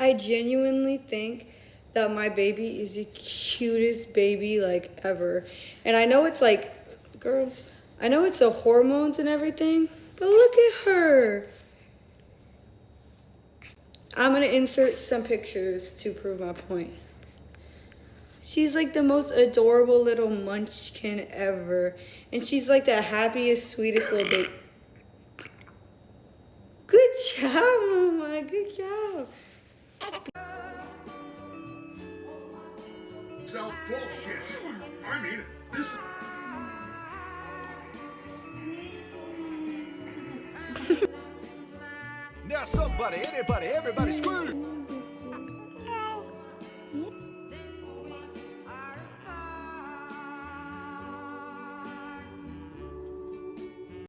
I genuinely think that my baby is the cutest baby like ever. And I know it's like, girl, I know it's the hormones and everything, but look at her. I'm gonna insert some pictures to prove my point. She's like the most adorable little munchkin ever. And she's like the happiest, sweetest little baby. Good job, Mama, good job. Sell bullshit. I mean, this. Now somebody, anybody, everybody screw.